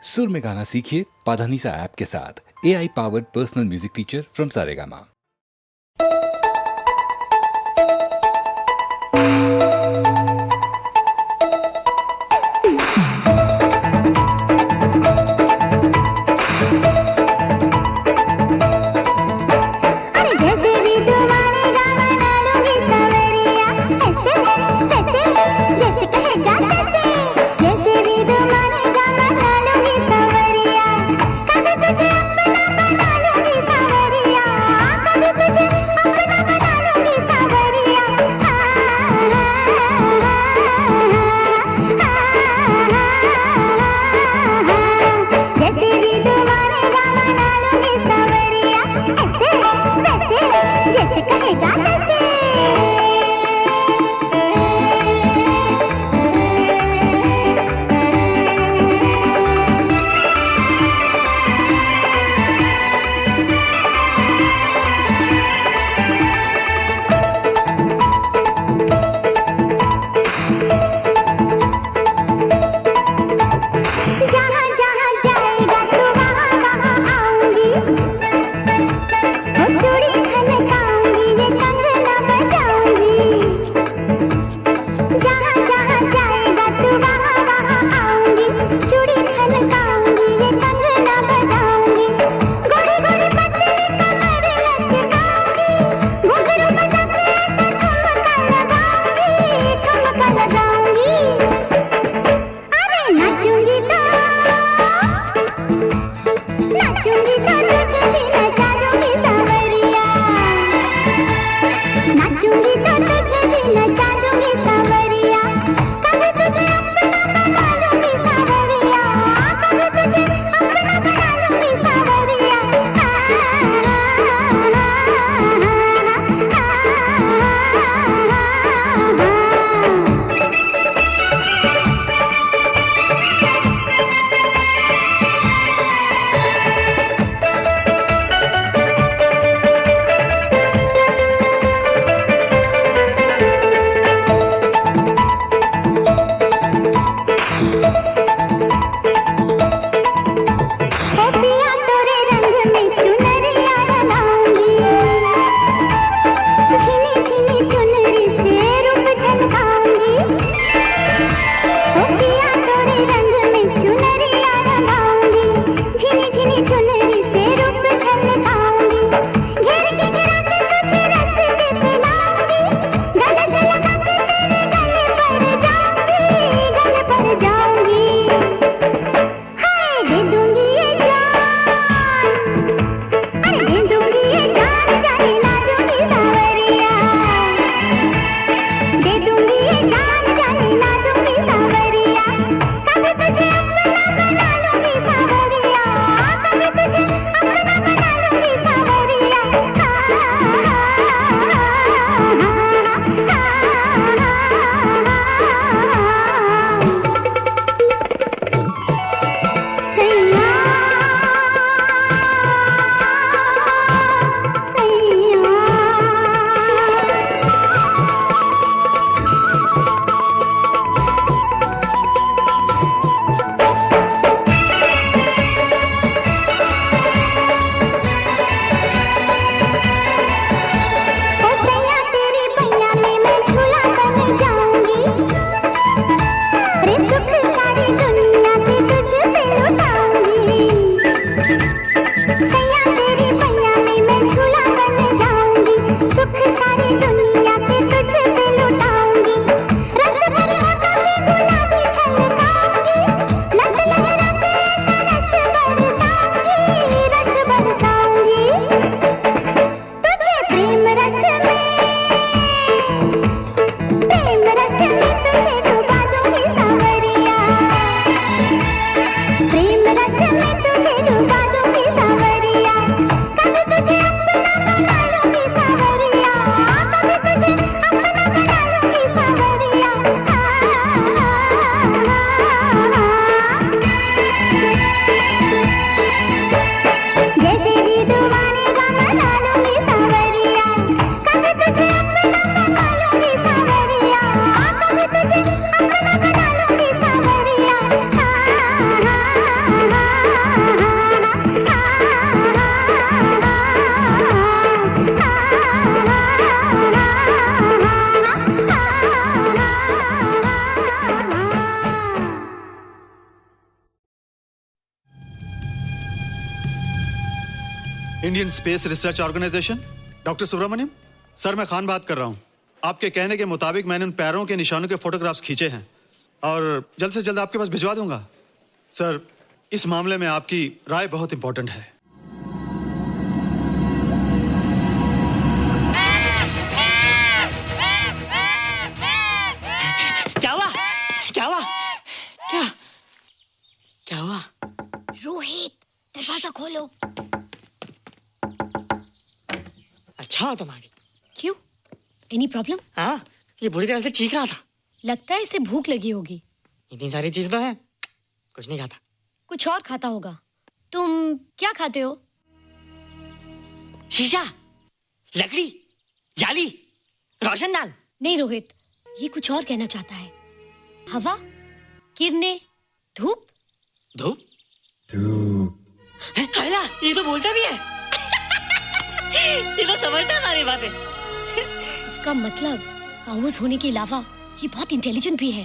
सुर में गाना सीखिए पाधानीसा ऐप के साथ। AI powered personal music teacher from Saregama. Indian space research organisation. Doctor Subramaniam, sir मैं खान बात कर रहा हूँ। आपके कहने के मुताबिक मैंने उन पैरों के निशानों के फोटोग्राफ्स खींचे हैं और जल्द से जल्द आपके पास भिजवा दूंगा। सर, इस मामले में आपकी राय बहुत इंपॉर्टेंट है। क्या हुआ? क्या हुआ? क्या क्या हुआ? रोहित, दरवाजा खोलो। अच्छा हो तुम आ गई। क्यों? Any problem? हाँ, ये बुरी तरह से चीख रहा था। लगता है इसे भूख लगी होगी। इतनी सारी चीज तो है, कुछ नहीं खाता। कुछ और खाता होगा। तुम क्या खाते हो? शीशा, लकड़ी, जाली, रोशनदान। नहीं रोहित, ये कुछ और कहना चाहता है। हवा, किरणें, धूप। धूप? हैला, ये तो बोलता भी है। ये तो समझता है हमारी बातें। इसका मतलब पावर्स होने के अलावा ये बहुत इंटेलिजेंट भी है।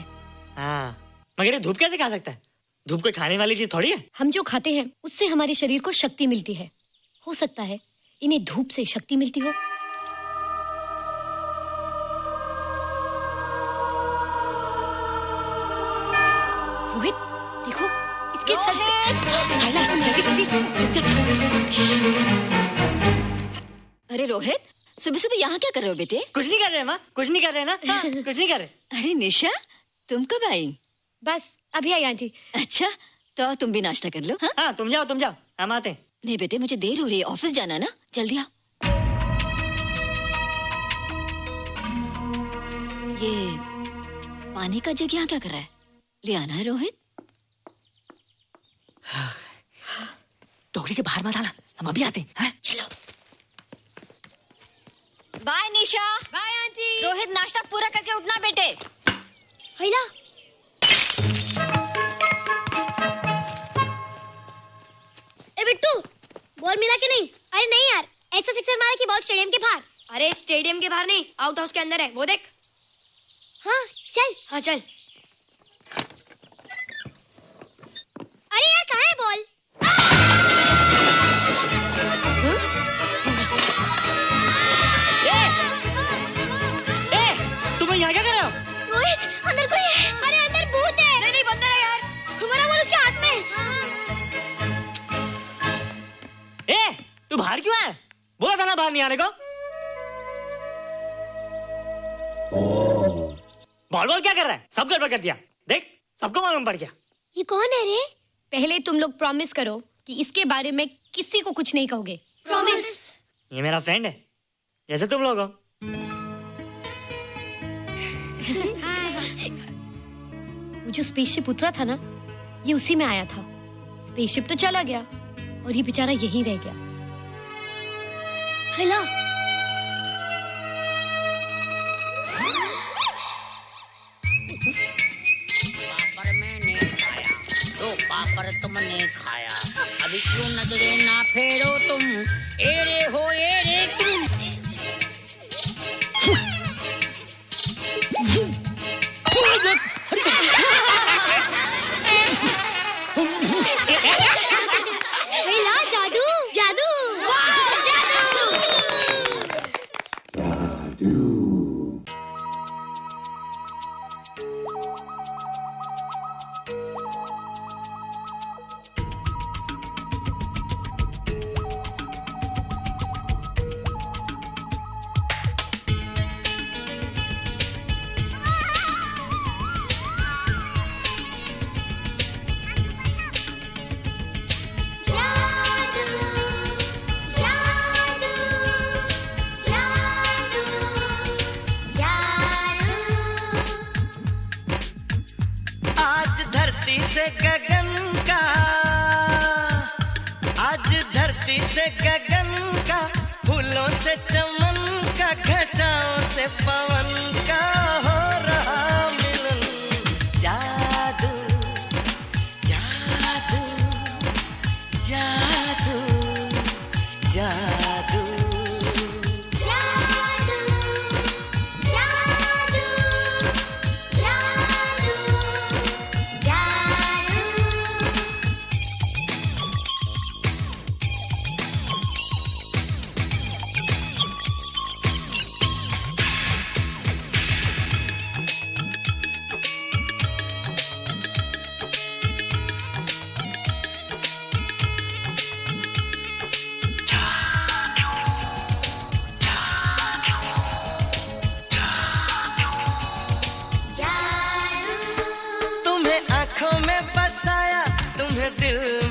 हाँ, मगर ये धूप कैसे खा सकता है? धूप कोई खाने वाली चीज थोड़ी है। हम जो खाते हैं उससे हमारे शरीर को शक्ति मिलती है। हो सकता है इन्हें धूप से शक्ति मिलती हो। रोहित, देखो इसके सर अरे रोहित, सुबह सुबह यहाँ क्या कर रहे हो बेटे? कुछ नहीं कर रहे माँ, कुछ नहीं कर रहे ना। हाँ, कुछ नहीं कर रहे। अरे निशा, तुम कब आई? बस अभी आई आंटी। अच्छा, तो तुम भी नाश्ता कर लो। हाँ, हाँ, तुम जाओ, हम आते हैं। नहीं बेटे, मुझे देर हो रही है, ऑफिस जाना है ना, जल्दी आओ। ये पानी का जग यहाँ क्या कर रहा है? ले आना है रोहित। टोकरी के बाहर मत आना, हम अभी आते हैं। चलो। Bye Nisha. Bye aunty. Rohit, नाश्ता पूरा करके उठना बेटे। हैला, ए बिट्टू, बॉल मिला कि नहीं? अरे नहीं यार, ऐसा सिक्सर मारा कि बॉल स्टेडियम के बाहर। अरे स्टेडियम के बाहर नहीं, आउट हाउस के अंदर है, वो देख। हाँ चल। हाँ चल। अरे यार कहाँ है बॉल? तुम यहाँ क्या कर रहे हो? रोहित, अंदर कोई है। अरे अंदर भूत है। नहीं बंदर है यार। हमारा बॉल उसके हाथ में। तू बाहर क्यों है? बोला था ना बाहर नहीं आने को। बॉल क्या कर रहा है? सब गड़बड़ कर दिया। देख, सबको मालूम पड़ गया। ये कौन है रे? पहले तुम लोग प्रॉमिस करो कि इसके बारे में किसी को कुछ नहीं कहोगे। प्रॉमिस। ये मेरा फ्रेंड है, जैसे तुम लोग हो। वो जो स्पेसशिप उतरा था ना, ये उसी में आया था। स्पेसशिप तो चला गया और ये बेचारा यहीं रह गया। हैला, पापड़ मैंने खाया, दो पापड़ तुमने खाया, अभी क्यों नजरे ना फेरो तुम, एरे हो एरे तुम। हैला, जादू जादू। वाह, जादू।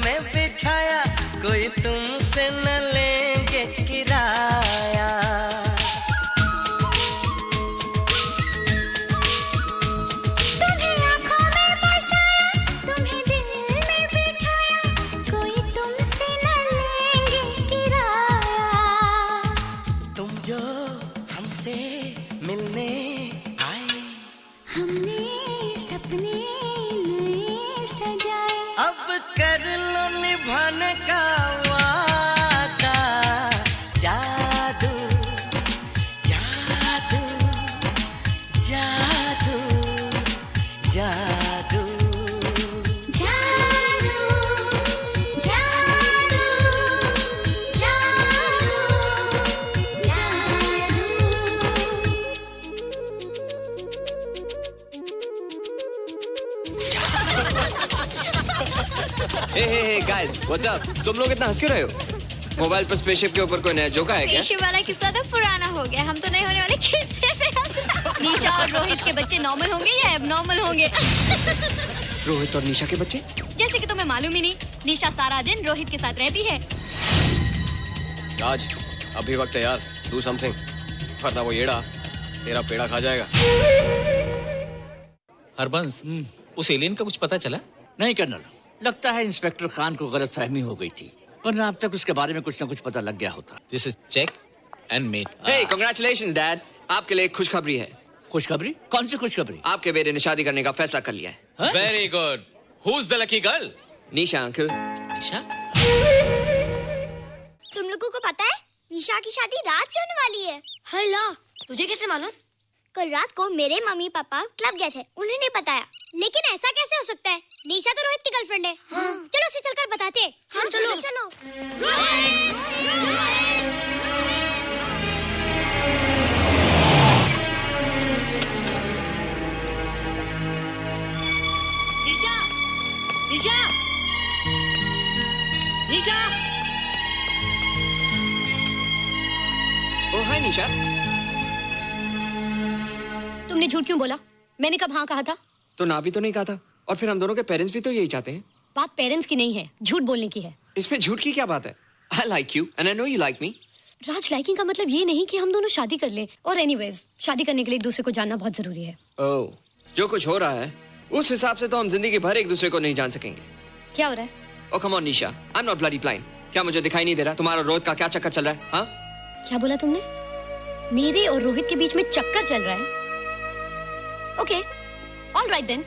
में बिठाया, कोई तुमसे न लेंगे किराया। तुम्हें आँखों में बसाया, तुम्हें दिल में बिठाया, कोई तुमसे न लेंगे किराया। तुम जो हमसे मिलने आए, हमने सपने नए सजाए, अब कर लो निभाने का वादा। जादू जादू जादू जादू जादू जादू जादू हे गाइस, व्हाट्स अप? तुम लोग इतना हंस क्यों रहे हो? मोबाइल पर स्पेसशिप के ऊपर कोई नया जोक है क्या? स्पेसशिप वाला किस्सा तो पुराना हो गया, हम तो नहीं होने वाले किस्से पे हंसना। निशा और रोहित के बच्चे नॉर्मल होंगे या एबनॉर्मल होंगे? रोहित और निशा के बच्चे? जैसे कि तुम्हें मालूम ही नहीं, निशा सारा दिन रोहित के साथ रहती है। राज, अभी वक्त है यार, डू समथिंग, वरना वो येड़ा तेरा पेड़ा खा जाएगा। हरबंस, उस एलियन का कुछ पता चला? नहीं कर्नल, लगता है इंस्पेक्टर खान को गलतफहमी हो गई थी, वरना अब तक उसके बारे में कुछ न कुछ पता लग गया होता। This is check and mate. Hey, congratulations dad, आपके लिए एक खुशखबरी है। खुशखबरी? कौन सी खुशखबरी? आपके बेटे ने शादी करने का फैसला कर लिया है। Very good. Who is the lucky girl? Nisha uncle. Nisha? तुम लोगों को पता है निशा की शादी रात से होने वाली है। हल्ला, तुझे कैसे मालूम? कल रात को मेरे मम्मी पापा क्लब गए थे, उन्हें नहीं बताया। लेकिन ऐसा कैसे हो सकता है? निशा तो रोहित की गर्लफ्रेंड है। हाँ। चलो उसे चलकर बताते हैं। चलो चलो। निशा! निशा! निशा! ओ हाय निशा। तुमने झूठ क्यों बोला? मैंने कब हाँ कहा था? तो ना भी तो नहीं कहा था, और फिर हम दोनों के पेरेंट्स भी तो यही चाहते हैं। बात पेरेंट्स की नहीं है, झूठ बोलने की है। इसमें झूठ की क्या बात है? I like you and I know you like me. Raj, liking का मतलब ये नहीं कि हम दोनों शादी कर लें। और एनीवेज, शादी करने के लिए एक दूसरे को जानना बहुत जरूरी है। ओह, जो कुछ हो रहा है उस हिसाब से तो हम जिंदगी भर एक दूसरे को नहीं जान सकेंगे। क्या हो रहा है? Oh come on Nisha, I am not bloody blind. क्या मुझे दिखाई नहीं दे रहा तुम्हारा रोहित का क्या चक्कर चल रहा है? हाँ, क्या बोला तुमने? मेरे और रोहित के बीच में चक्कर चल रहा है? Okay, all right then.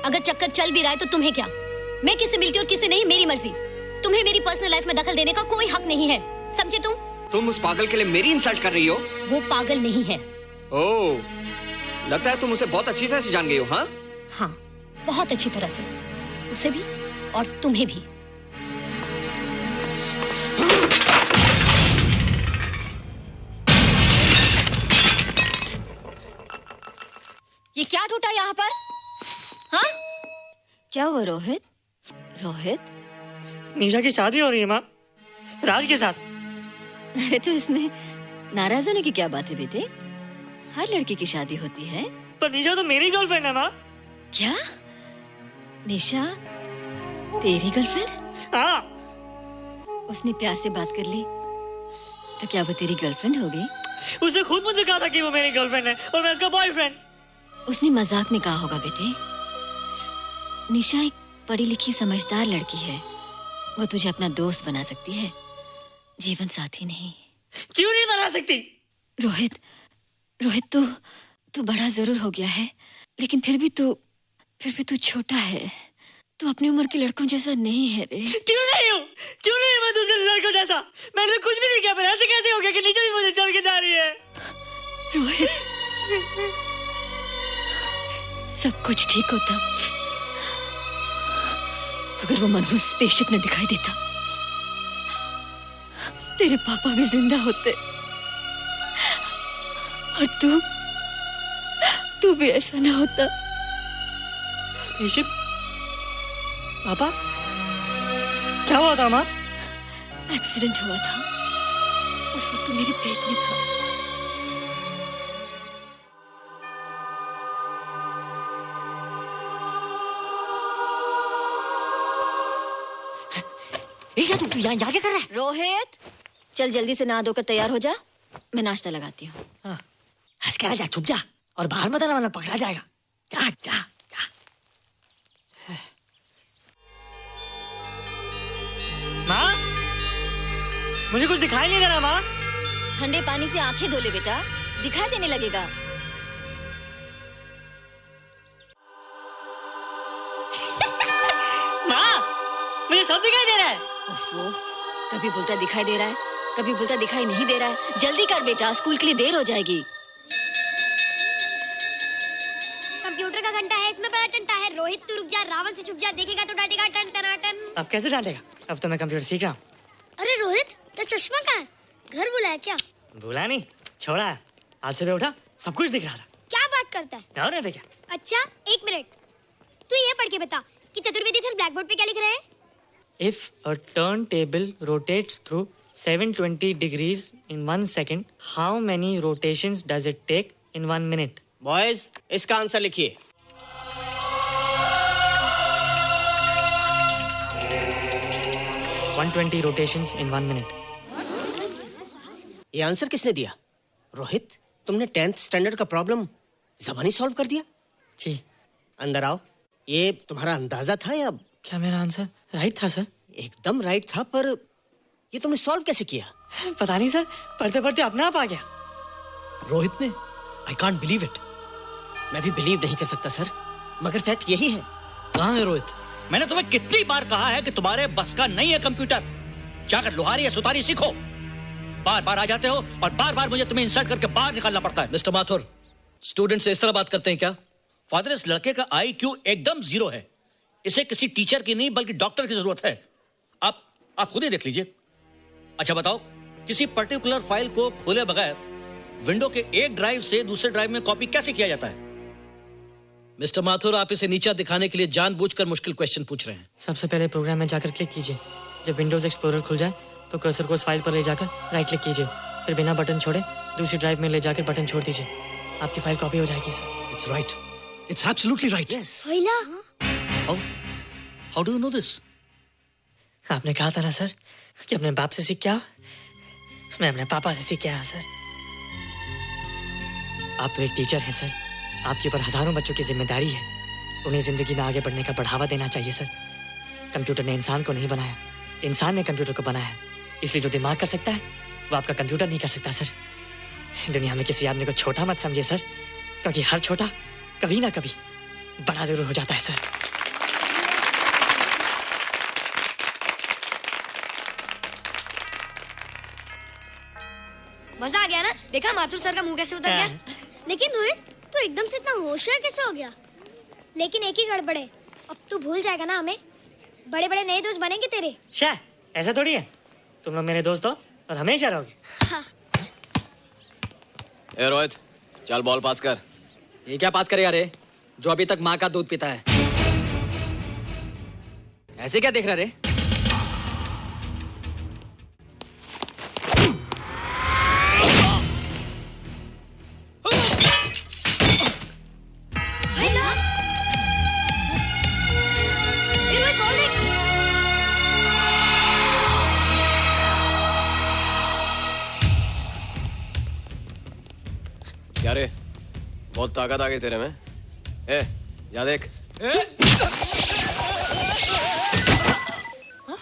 अगर चक्कर चल भी रहा है तो तुम्हें क्या? मैं किससे मिलती और किससे नहीं, मेरी मर्जी। तुम्हें मेरी पर्सनल लाइफ में दखल देने का कोई हक नहीं है, समझे तुम? तुम उस पागल के लिए मेरी इंसल्ट कर रही हो? वो पागल नहीं है। ओह, लगता है तुम उसे बहुत अच्छी तरह से जान गई हो। हाँ हाँ, बहुत अच्छी तरह से, उसे भी और तुम्हें भी। ये क्या टूटा यहाँ पर? हाँ? क्या हुआ रोहित? रोहित? निशा की शादी हो रही है माँ, राज के साथ। अरे तो इसमें नाराज होने की क्या बात है बेटे? हर लड़की की शादी होती है। पर निशा तो मेरी गर्लफ्रेंड है माँ। क्या? निशा तेरी गर्लफ्रेंड? हाँ। उसने प्यार से बात कर ली तो क्या वो तेरी गर्लफ्रेंड हो गई? उसने खुद मुझे कहा था कि वो मेरी गर्लफ्रेंड है और मैं उसका बॉयफ्रेंड। उसने मजाक में कहा होगा बेटे। निशा एक पढ़ी लिखी समझदार लड़की है, वो तुझे अपना दोस्त बना सकती है, जीवन साथी नहीं। क्यों नहीं बना सकती? रोहित, रोहित तू बड़ा जरूर हो गया है, लेकिन फिर भी तू छोटा है। तू अपनी उम्र के लड़कों जैसा नहीं है रे। क्यों नहीं हूँ? क्यों नहीं है मैं दूसरे लड़कों जैसा? मैंने तो कुछ भी नहीं किया, पर ऐसे कैसे हो गया कि निशा भी मुझे चल के जा रही है? रोहित, सब कुछ ठीक होता अगर वो मनहूस स्पेसशिप ने दिखाई देता। तेरे पापा भी जिंदा होते और तू भी ऐसा ना होता। स्पेसशिप? पापा? क्या हुआ था माँ? एक्सीडेंट हुआ था, उस वक्त तू मेरे पेट में था। निशा तू यहाँ क्या कर रहा है? रोहित, चल जल्दी से नहा धोकर तैयार हो जा, मैं नाश्ता लगाती हूँ। हंस कर जा, छुप जा और बाहर मत आना वरना पकड़ा जाएगा। जा जा जा। माँ, मुझे कुछ दिखाई नहीं दे रहा माँ। ठंडे पानी से आंखें धो ले बेटा, दिखाई देने लगेगा। माँ, मुझे सब दिखाई दे रहा है। ओफो, कभी बोलता दिखाई दे रहा है, कभी बोलता दिखाई नहीं दे रहा है। जल्दी कर बेटा, स्कूल के लिए देर हो जाएगी। कंप्यूटर का घंटा है, इसमें बड़ा टंटा है। रोहित तू रुक जा, रावण से छुप जा, देखेगा तो डांटेगा टन टना टन। अब कैसे डांटेगा? अब तो मैं कंप्यूटर सीख रहा हूँ। अरे रोहित, तेरा चश्मा कहाँ है? घर बुलाया क्या? भूला नहीं, छोड़ा। आज सुबह उठा, सब कुछ दिख रहा था। क्या बात करता है? और नहीं देखा। अच्छा, एक मिनट, तू ये पढ़ के बता कि चतुर्वेदी सर ब्लैक बोर्ड पे क्या लिख रहे हैं? If a turntable rotates through 720 degrees in 1 second, how many rotations does it take in 1 minute? Boys, इसका आंसर लिखिए। One 120 rotations in 1 minute. ये आंसर किसने दिया? रोहित, तुमने 10th स्टैंडर्ड का प्रॉब्लम ज़बानी सॉल्व कर दिया? जी। अंदर आओ। ये तुम्हारा अंदाजा था या? क्या मेरा आंसर राइट था सर? एकदम राइट था, पर ये तुमने सॉल्व कैसे किया? पता नहीं सर, पढ़ते पढ़ते अपने आप आ गया। रोहित ने? I can't believe it. मैं भी बिलीव नहीं कर सकता सर, मगर फैक्ट यही है। कहाँ है रोहित? मैंने तुम्हें कितनी बार कहा है कि तुम्हारे बस का नहीं है कंप्यूटर। जाकर लोहारी या सुतारी सीखो। बार बार आ जाते हो और बार बार मुझे तुम्हें इंसल्ट करके बाहर निकालना पड़ता है। मिस्टर माथुर, स्टूडेंट से इस तरह बात करते हैं क्या? फादर, इस लड़के का IQ एकदम 0 है। इसे किसी टीचर की नहीं बल्कि डॉक्टर की जरूरत है। आप खुद ही देख लीजिए। अच्छा बताओ, किसी पर्टिकुलर फाइल को खोले बगैर विंडो के एक ड्राइव से दूसरे ड्राइव में कॉपी कैसे किया जाता है? मिस्टर माथुर, आप इसे नीचा दिखाने के लिए जानबूझकर मुश्किल क्वेश्चन पूछ रहे हैं। सबसे पहले प्रोग्राम में जाकर क्लिक कीजिए। जब विंडोज एक्सप्लोरर खुल जाए तो कर्सर को उस फाइल पर ले जाकर राइट क्लिक कीजिए, फिर बिना बटन छोड़े दूसरी ड्राइव में ले जाकर बटन छोड़ दीजिए। आपकी फाइल कॉपी हो जाएगी sir. It's right, it's absolutely right. How do you know this? आपने कहा था ना सर कि अपने बाप से सीख के आओ। मैं अपने पापा से सीख के आया सर। आप तो एक टीचर हैं सर, आपके ऊपर हजारों बच्चों की जिम्मेदारी है। उन्हें जिंदगी में आगे बढ़ने का बढ़ावा देना चाहिए सर। कंप्यूटर ने इंसान को नहीं बनाया, इंसान ने कंप्यूटर को बनाया। इसलिए जो दिमाग कर सकता है वो आपका कंप्यूटर नहीं कर सकता सर। दुनिया में किसी आदमी को छोटा मत समझिए सर, क्योंकि हर छोटा कभी ना कभी बड़ा जरूर हो जाता है सर। मजा आ गया ना? देखा माथुर सर का मुंह कैसे उतर गया? लेकिन रोहित, तू एकदम से इतना होशियार कैसे हो गया? लेकिन एक ही गड़बड़ है, अब तू भूल जाएगा ना हमें। बड़े बड़े नए दोस्त बनेंगे तेरे। शाह, ऐसा थोड़ी है। तुम लोग मेरे दोस्त हो और हमेशा रहोगे। हाँ। ए रोहित, चल बॉल पास कर। ये क्या पास करेगा रे, जो अभी तक माँ का दूध पीता है? ऐसे क्या देख रहा रे? क्या रे, बहुत ताकत आ गई तेरे में। ए, जा देख।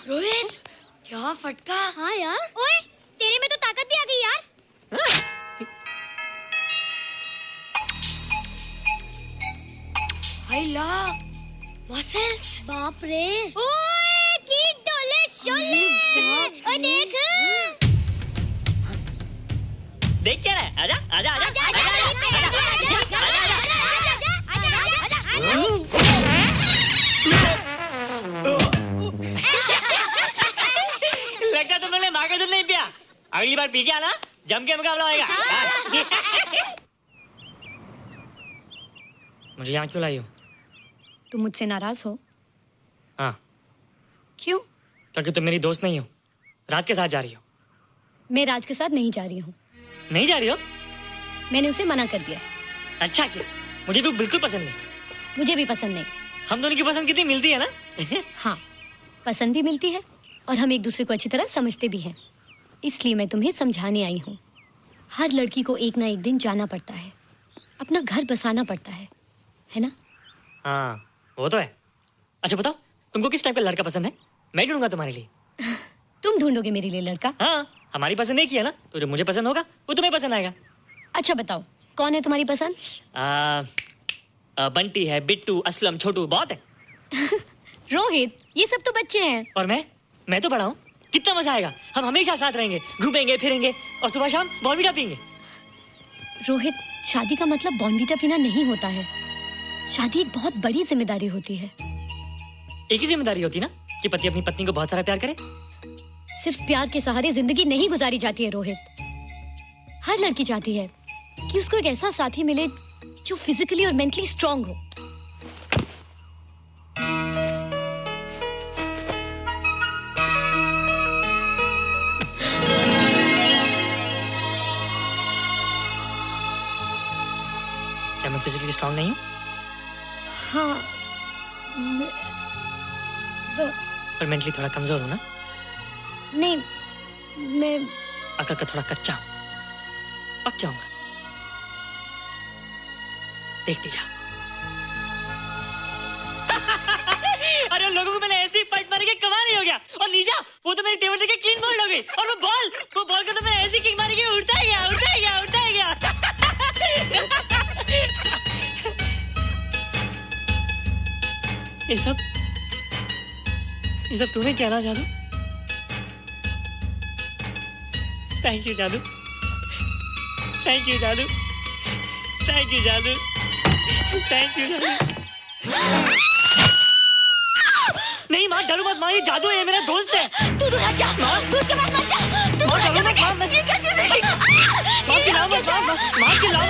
रोहित, क्या फटका। हाँ यार, ओए तेरे में तो ताकत भी आ गई यार। हाइला, मसल्स। बाप रे। ओए कीट डोले शोले। ओए देख। देख क्या है? आजा आजा आजा आजा आजा लगता तुम लोगों ने माँ का दूध नहीं पिया। अगली बार पी के आना, जम के मुकाबला होएगा। मुझे यहाँ क्यों लाई हो? तुम मुझसे नाराज हो? हाँ। क्यों? क्योंकि तुम मेरी दोस्त नहीं हो, राज के साथ जा रही हो। मैं राज के साथ नहीं जा रही हूँ। नहीं जा रही हो? मैंने उसे मना कर दिया। अच्छा किया, मुझे भी बिल्कुल पसंद नहीं। मुझे भी पसंद नहीं। हम दोनों की पसंद कितनी मिलती है ना? हाँ, पसंद भी मिलती है और हम एक दूसरे को अच्छी तरह समझते भी हैं। इसलिए मैं तुम्हें समझाने आई हूँ। हर लड़की को एक ना एक दिन जाना पड़ता है, अपना घर बसाना पड़ता है ना? हाँ वो तो है। अच्छा बताओ, तुमको किस टाइप का लड़का पसंद है? मैं ढूंढूंगा तुम्हारे लिए। तुम ढूंढोगे मेरे लिए लड़का? हाँ, हमारी पसंद एक ही है ना, तो जो मुझे पसंद होगा वो तुम्हें पसंद आएगा। अच्छा बताओ, कौन है तुम्हारी पसंद? बंटी है, बिट्टू, असलम, छोटू, बहुत है। रोहित, ये सब तो बच्चे हैं। और मैं तो बड़ा हूँ। कितना मजा आएगा, हम हमेशा साथ रहेंगे, घूमेंगे फिरेंगे और सुबह शाम बॉर्नवीटा पीएंगे। रोहित, शादी का मतलब बॉर्नवीटा पीना नहीं होता है। शादी एक बहुत बड़ी जिम्मेदारी होती है। एक ही जिम्मेदारी होती है ना कि पति अपनी पत्नी को बहुत सारा प्यार करे। सिर्फ प्यार के सहारे जिंदगी नहीं गुजारी जाती है रोहित। हर लड़की चाहती है कि उसको एक ऐसा साथी मिले जो फिजिकली और मेंटली स्ट्रांग हो। क्या मैं फिजिकली स्ट्रांग नहीं हूँ? हाँ, पर मेंटली थोड़ा कमजोर हूँ ना? नहीं, मैं अकल का थोड़ा कच्चा हूँ, पक जाऊंगा। देखती जा। अरे लोगों को मैंने ऐसी फाइट मारी कि कमाल ही हो गया। और निशा, वो तो मेरी टेबल से क्लीन बोल्ड हो गई। और वो बॉल का तो मैंने ऐसी किक मारी कि उड़ता ही गया। ये सब तूने क्या ना जादू? थैंक यू जादू। नहीं माँ, डरो मत माँ, ये जादू है, मेरा दोस्त है। तू दूर हट जा, तू उसके पास मत जा। तू दूर हट जा बेटे, ये क्या चीज़ है? माँ चिल्लाओ मत,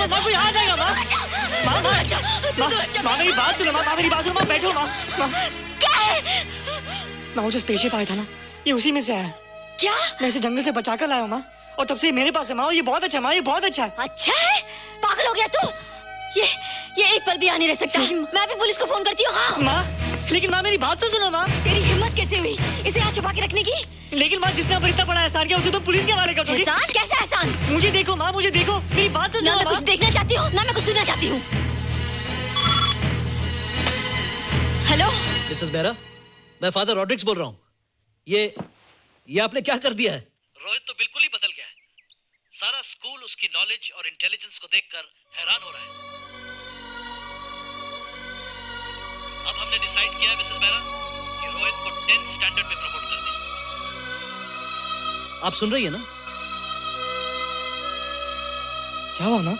माँ कोई आ जाएगा। माँ मेरी बात सुनो, माँ बैठो। माँ क्या है? माँ वो जो स्पेसशिप आया था ना, ये उसी में से आया। क्या? मैं इसे जंगल से बचा कर लाया हूँ माँ, और तब से मेरे पास है माँ। और ये बहुत अच्छा माँ, ये बहुत अच्छा है। अच्छा है? पागल हो गया तू? ये एक पल भी यहाँ नहीं रह सकता। मैं भी पुलिस को फोन करती हूँ। हाँ माँ, लेकिन माँ मेरी बात तो सुनो माँ। तेरी हिम्मत कैसे हुई इसे यहाँ छुपा के रखने की? लेकिन माँ, जिसने इतना बड़ा एहसान किया उसे तो पुलिस के हवाले कर दोगी। एहसान? कैसा एहसान? मुझे देखो माँ, मुझे देखो, मेरी बात तो सुनो। ना मैं कुछ देखना चाहती हूँ, ना मैं कुछ सुनना चाहती हूँ। हेलो मिसेस बेरा, मैं फादर रॉड्रिक्स बोल रहा हूँ। ये आपने क्या कर दिया है? रोहित तो बिल्कुल ही बदल गया है। सारा स्कूल उसकी नॉलेज और इंटेलिजेंस को देखकर हैरान हो रहा है। अब हमने डिसाइड किया है मिसेस बेरा कि रोहित को 10th स्टैंडर्ड में प्रमोट कर दें। आप सुन रही है ना? क्या हुआ माँ?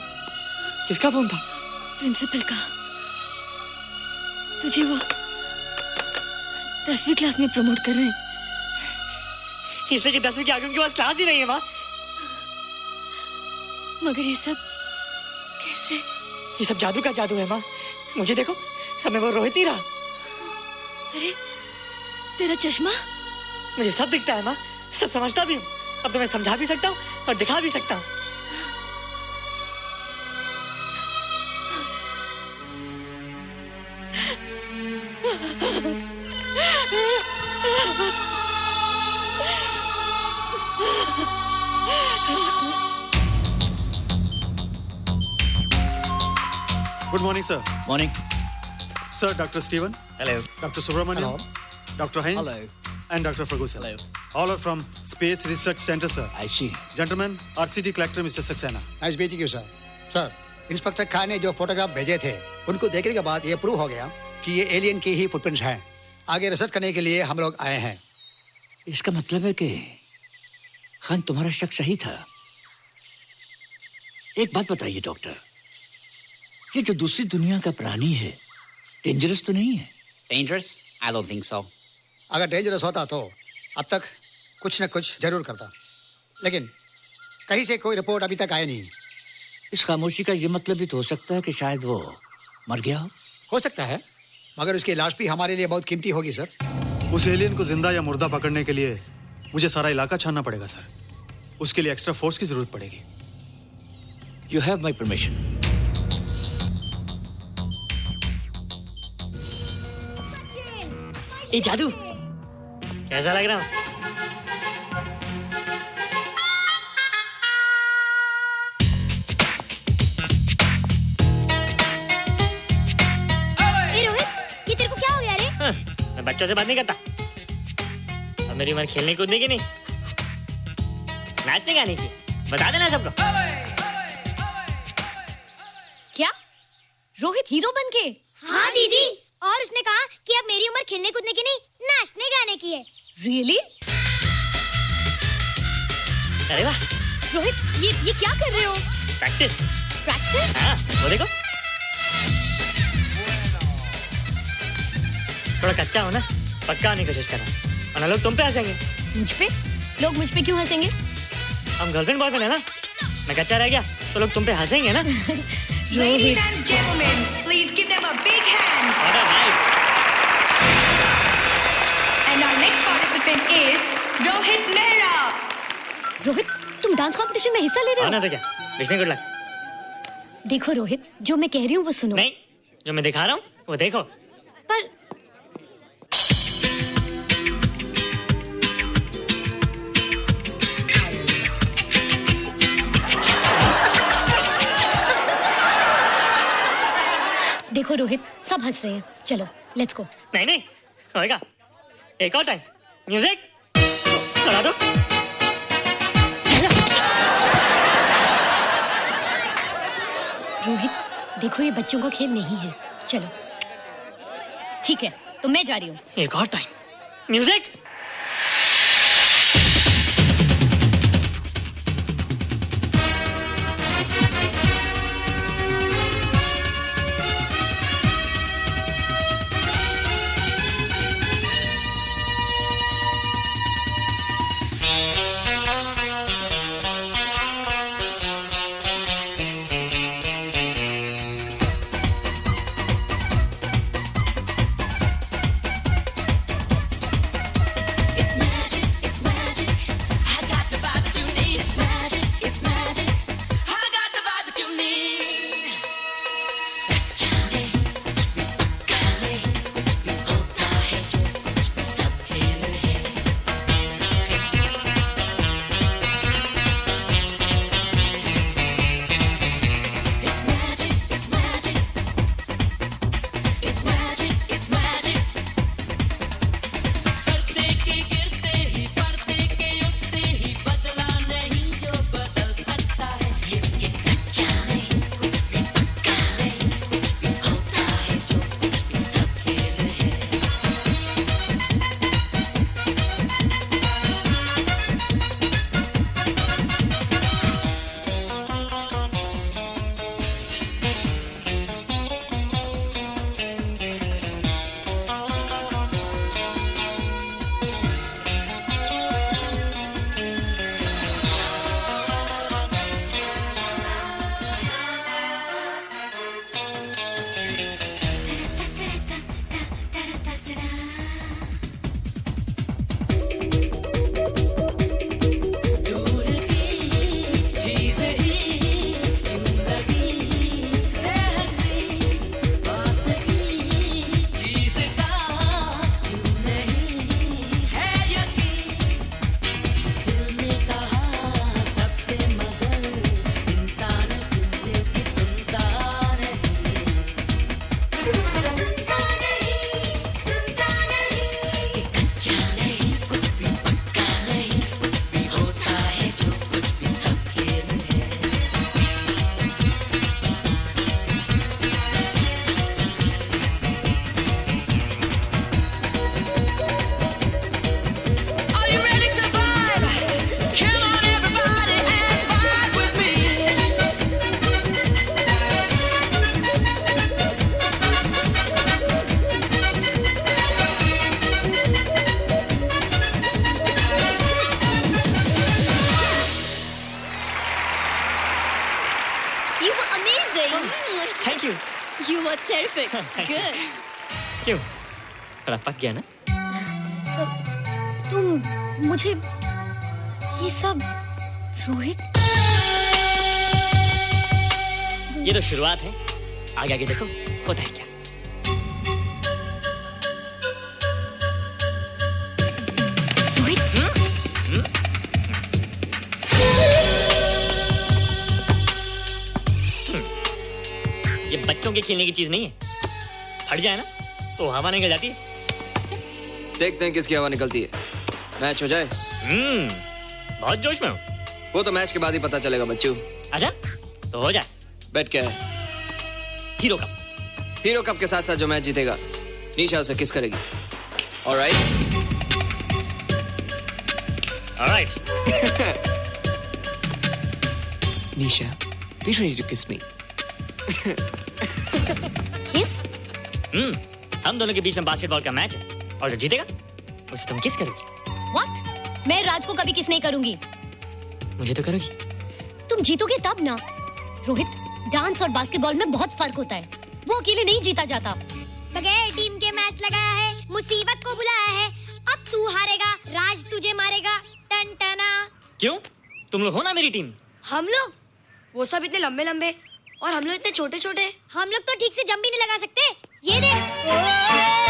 किसका फोन था? प्रिंसिपल का। तुझे वो 10वीं क्लास में प्रमोट कर रहे हैं। इसलिए कि 10वीं के आगे उनके पास क्लास ही नहीं है माँ। मगर ये सब कैसे? ये सब जादू का जादू है माँ। मुझे देखो, अब मैं वो रोहित ही रहा। अरे तेरा चश्मा? मुझे सब दिखता है माँ, सब समझता भी हूँ। अब तो मैं समझा भी सकता हूँ और दिखा भी सकता हूँ। Good morning, sir. Morning. Sir, Dr. Steven. Hello. Dr. Subramaniam. Hello. Dr. Heinz. Hello. And Dr. Ferguson. Hello. All are from Space Research Center, sir. I see. Gentlemen, our city collector, Mr. Saxena. Nice meeting you sir. Sir, inspector Khan ने जो photograph भेजे थे, उनको देखने के बाद ये prove हो गया कि ये एलियन की ही फुटप्रिंट्स हैं। आगे रिसर्च करने के लिए हम लोग आए हैं। इसका मतलब है कि खान तुम्हारा शक सही था। एक बात बताइए डॉक्टर, ये जो दूसरी दुनिया का प्राणी है, डेंजरस तो नहीं है? Dangerous? I don't think so. अगर डेंजरस होता तो अब तक कुछ न कुछ जरूर करता, लेकिन कहीं से कोई रिपोर्ट अभी तक आई नहीं। इस खामोशी का ये मतलब भी तो हो सकता है कि शायद वो मर गया हो सकता है, मगर उसकी लाश भी हमारे लिए बहुत कीमती होगी सर। उस एलियन को जिंदा या मुर्दा पकड़ने के लिए मुझे सारा इलाका छानना पड़ेगा सर। उसके लिए एक्स्ट्रा फोर्स की जरूरत पड़ेगी। You have my permission. ए जादू, कैसा लग रहा हूँ? रोहित, ये तेरे को क्या हो गया रे? मैं बच्चों से बात नहीं करता। अब मेरी उम्र खेलने कूदने की नहीं, नाचने गाने की। बता देना सबको। क्या रोहित हीरो बन के? हाँ दीदी, और उसने कहा कि अब मेरी उम्र खेलने कूदने की नहीं, नाचने गाने की है। Really? अरे वाह रोहित, ये क्या कर रहे हो? प्रैक्टिस। प्रैक्टिस? हाँ, वो देखो। थोड़ा कच्चा हो ना, पक्का होने की कोशिश करना, वरना लोग तुम पे हंसेंगे। मुझ पे? लोग मुझ पे क्यों हंसेंगे? हम गर्लफ्रेंड बॉयफ्रेंड है ना, मैं कच्चा रह गया तो लोग तुम पे हंसेंगे ना। Ladies and gentlemen, please give them a big hand. And our next participant is Rohit Mehra. Rohit, तुम डांस कंपटीशन में हिस्सा ले रहे हो? ना तो क्या? Wish me good luck. देखो रोहित, जो मैं कह रही हूँ वो सुनो। नहीं, जो मैं दिखा रहा हूँ वो देखो। पर देखो रोहित, सब हंस रहे हैं। चलो लेट्स गो। नहीं नहीं होएगा, एक और टाइम। म्यूजिक चला दो। रोहित देखो, ये बच्चों का खेल नहीं है। चलो ठीक है, तो मैं जा रही हूँ। एक और time. Music. You were terrific. Good. क्यों? थोड़ा पक गया ना? तुम मुझे ये सब रोहित, ये तो शुरुआत है, आगे आगे देखो होता है क्या। बच्चों के खेलने की चीज नहीं है। फट जाए ना तो हवा निकल जाती है। देखते हैं किसकी हवा निकलती है। मैच हो जाए। बहुत जोश में हूँ। वो तो मैच के बाद ही पता चलेगा बच्चू। अच्छा तो हो जाए। बेट क्या है? Hero cup. हीरो कप के साथ साथ जो मैच जीतेगा निशा उसे किस करेगी। Alright alright. Nisha, be ready to kiss me. किस? हम दोनों के बीच में बास्केटबॉल का मैच है और जो जीतेगा उसे तुम किस करोगी। What? मैं राज को कभी किस नहीं करूंगी। मुझे तो करोगी। तुम जीतोगे तब ना। रोहित, डांस और बास्केटबॉल में बहुत फर्क होता है। वो अकेले नहीं जीता जाता। बगैर टीम के मैच लगाया है, मुसीबत को बुलाया है। अब तू हारेगा, राज तुझे मारेगा। टन टना। क्यों? तुम लोग हो ना मेरी टीम। हम लोग? वो सब इतने लंबे लंबे और हम लोग इतने छोटे छोटे। हम लोग तो ठीक से जंप भी नहीं लगा सकते। ये देख।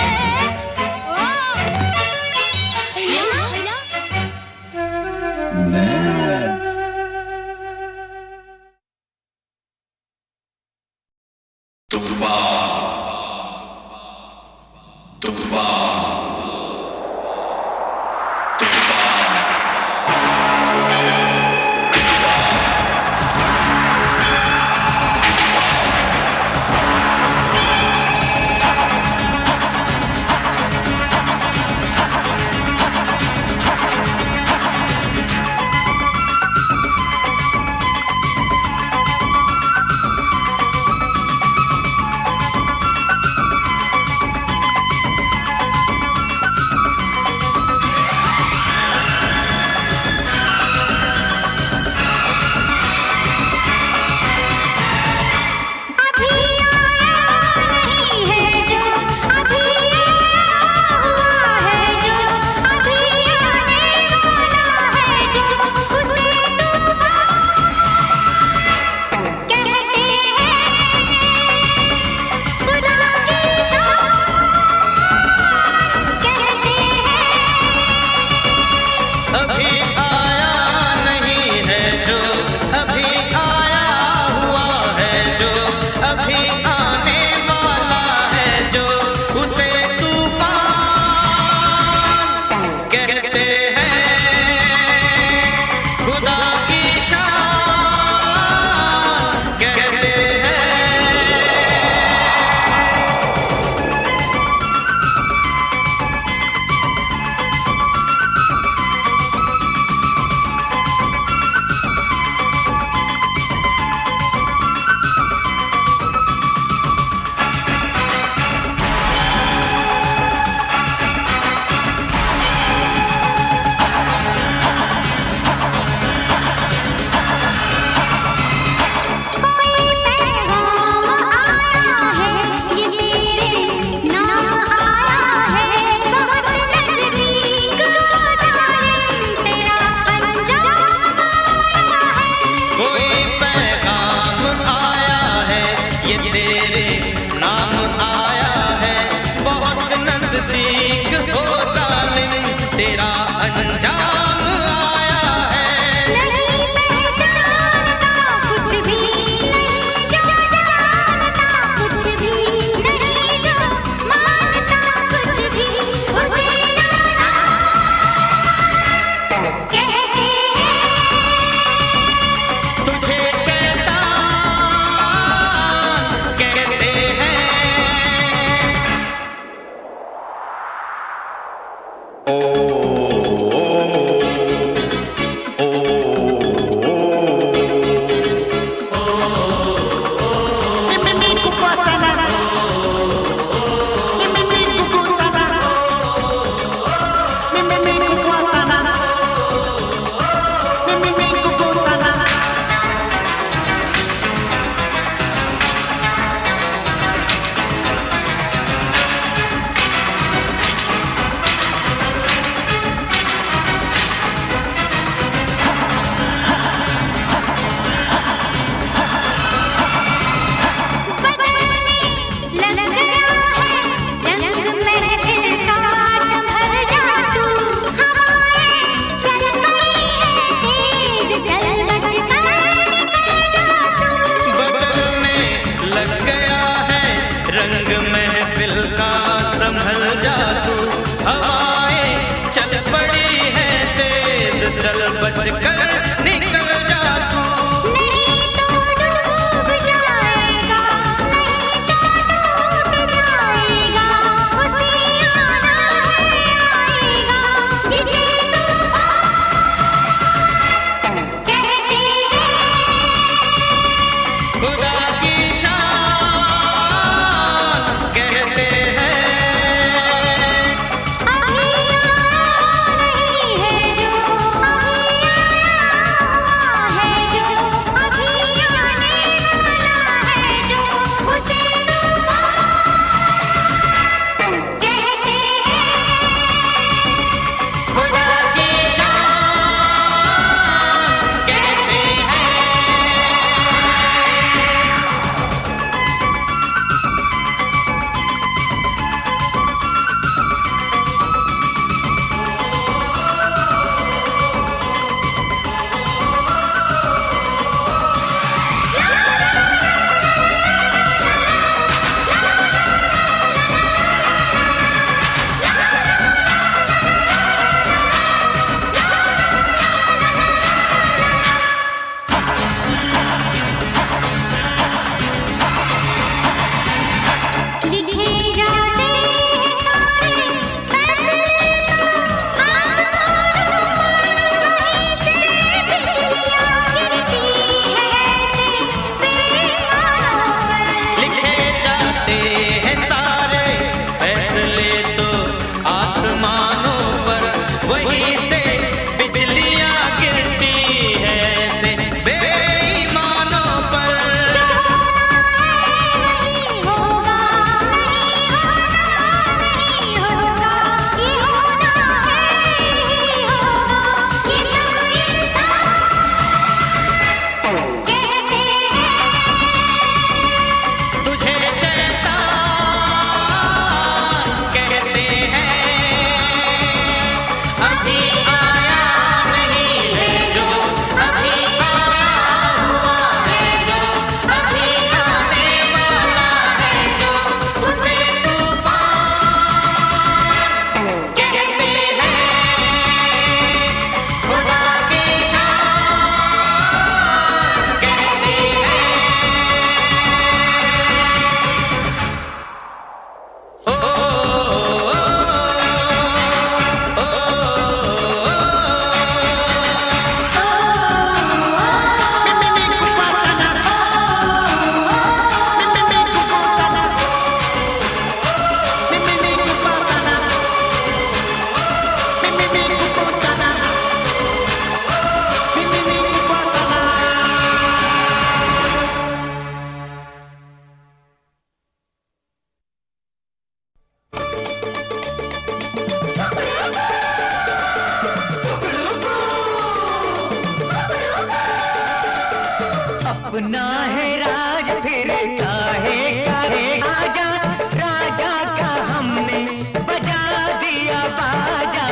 अपना है राज फिर काहे काहे आजा, राजा का हमने बजा दिया बाजा।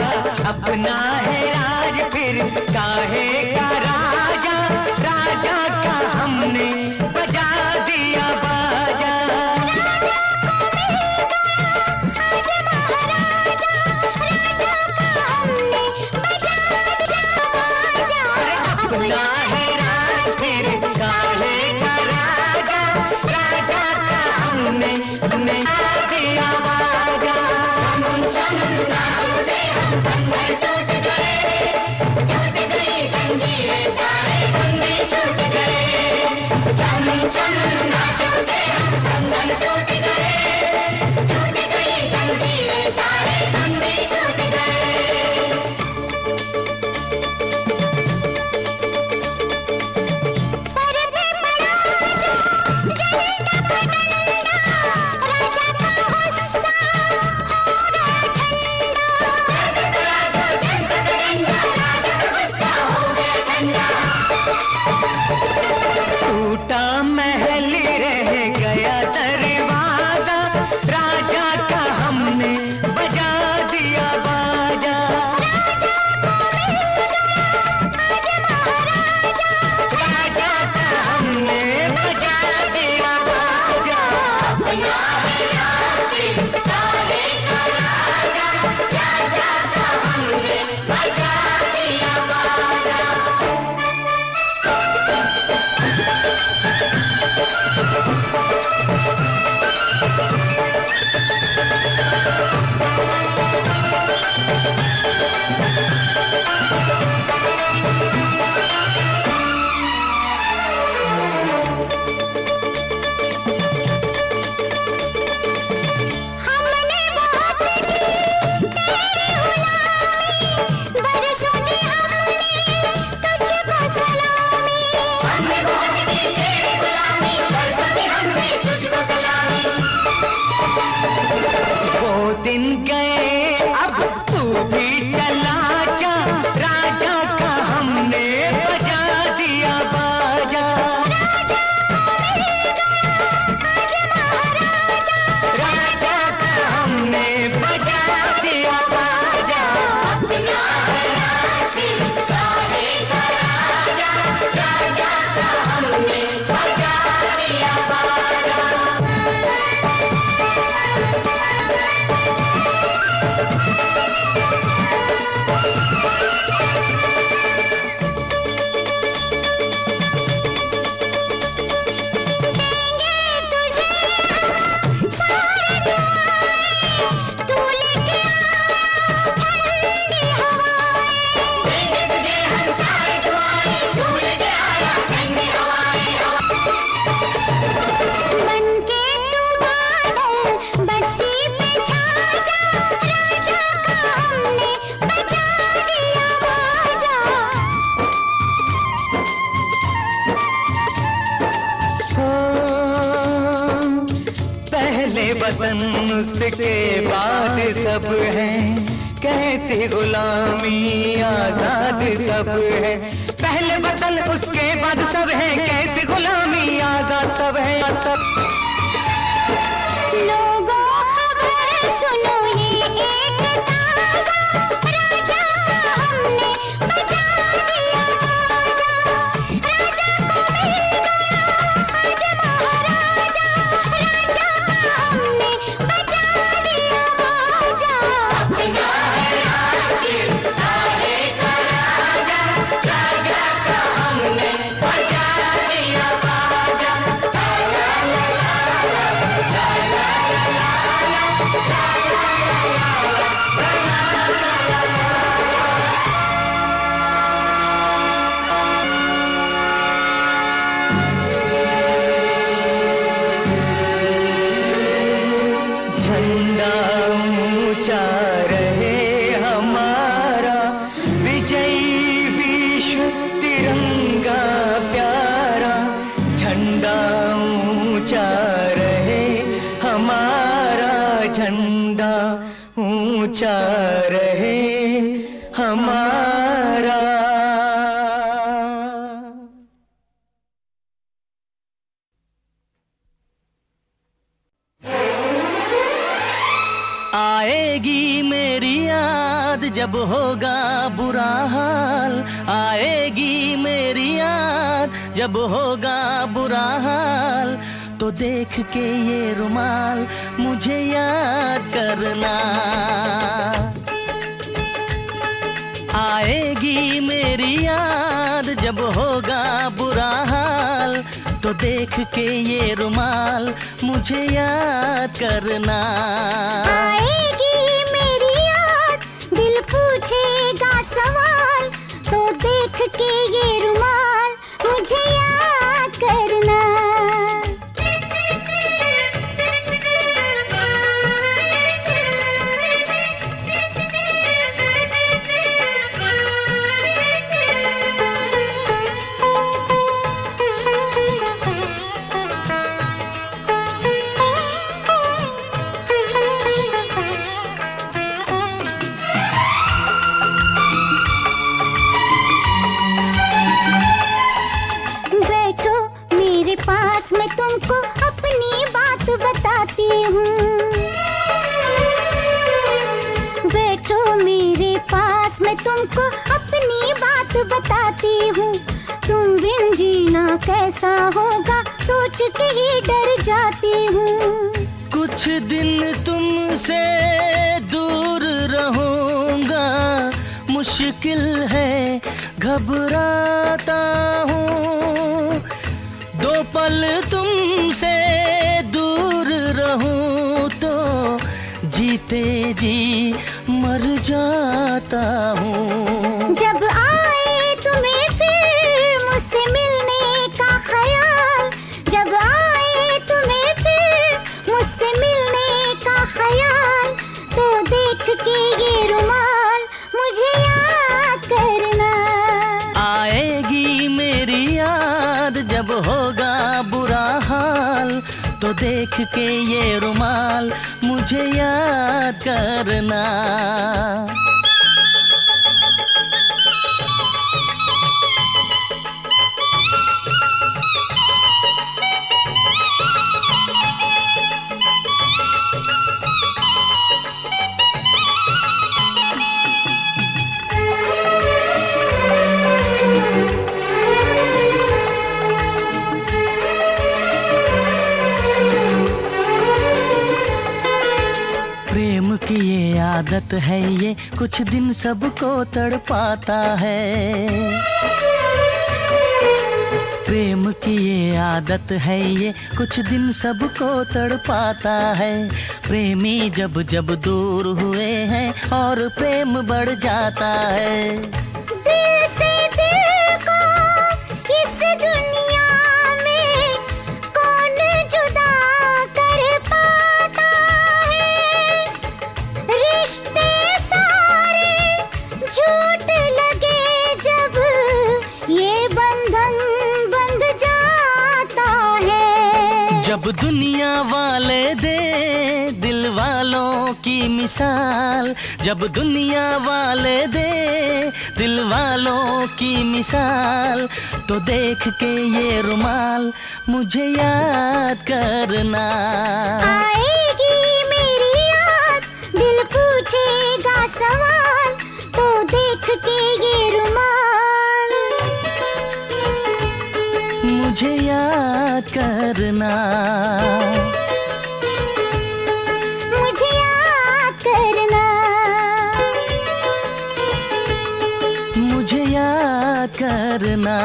अपना है राज फिर काहे का राजा, राजा का हमने बजा दिया बाजा। अपना है राज फिर काहे का राजा, राजा का हमने बजा दिया बाजा। टूट गई जंजीरें, सारे बंधन छूट गए। चम चम नाचो रे हम, बंधन टूट गई जंजीरें, सारे बंधन छूट गए। सर पे पड़ा जो जलेगा पतंगा, राजा का गुस्सा हो गया ठंडा। सर पे पड़ा जो जलेगा पतंगा, राजा का गुस्सा हो गया ठंडा। टूटा महल रह गया दरवाजा, राजा का हमने बजा दिया बाजा। राजा का हमने बजा दिया बाजा। अपना है राज काहे का राजा, राजा का हमने बजा दिया बाजा। हमने बहुत की तेरी गुलामी, बरसों दी हमने तुझको सलामी। हमने बहुत की तेरी गुलामी, बरसों दी हमने तुझको सलामी। वो दिन गए अब तू भी चला जा, राजा का हमने बजा दिया बाजा। राजा का हमने बजा दिया बाजा। अपना है राज काहे का राजा, राजा का हमने बजा दिया बाजा। वतन उसके बाद सब है, कैसी गुलामी आजाद सब है। पहले वतन उसके बाद सब है, कैसी गुलामी आजाद सब है। सब लोगों खबर सुनो ये एक ताजा, राजा का हमने बजा दिया बाजा। राजा को मिल गया आज महाराजा, राजा का हमने बजा दिया बाजा। अपना है राज काहे का राजा, राजा का हमने बजा दिया बाजा। झंडा ऊंचा रहे हमारा, विजयी विश्व तिरंगा प्यारा। झंडा ऊंचा रहे हमारा, झंडा ऊंचा रहे हमारा। जब होगा बुरा हाल, आएगी मेरी याद जब होगा बुरा हाल, तो देख के ये रुमाल मुझे याद करना। आएगी मेरी याद जब होगा बुरा हाल, तो देख के ये रुमाल मुझे याद करना। आएगी मेरी याद, दिल पूछेगा सवाल, तो देख के ये रुमाल मुझे याद करना। पास मैं तुमको अपनी बात बताती हूँ। बैठो मेरे पास मैं तुमको अपनी बात बताती हूँ। तुम बिन जीना कैसा होगा सोच के ही डर जाती हूँ। कुछ दिन तुमसे दूर रहूंगा, मुश्किल है घबराता हूँ। दो पल तुमसे दूर रहूं तो जीते जी मर जाता हूँ। जब आए तुम्हें फिर मुझसे मिलने का ख्याल, जब आए तुम्हें फिर मुझसे मिलने का ख्याल, तो देख के ये रुमाल मुझे याद करना। आएगी मेरी याद जब होगा बुरा हाल, तो देख के ये रुमाल मुझे याद करना। प्रेम की ये आदत है, ये कुछ दिन सबको तड़पाता है। प्रेम की ये आदत है, ये कुछ दिन सबको तड़पाता है। प्रेमी जब जब दूर हुए हैं और प्रेम बढ़ जाता है। दिल से दिल को इस दुनिया में कौन जुदा कर पाता है। रिश्ते सारे झूठ लगे जब ये बंधन बंध जाता है। जब दुनिया वाले दे दिल वालों की मिसाल, जब दुनिया वाले दे दिल वालों की मिसाल, तो देख के ये रुमाल मुझे याद करना। आएगी मेरी याद, दिल पूछेगा सवाल, तो देख के ये रुमाल मुझे याद करना। मुझे याद करना। मुझे याद करना।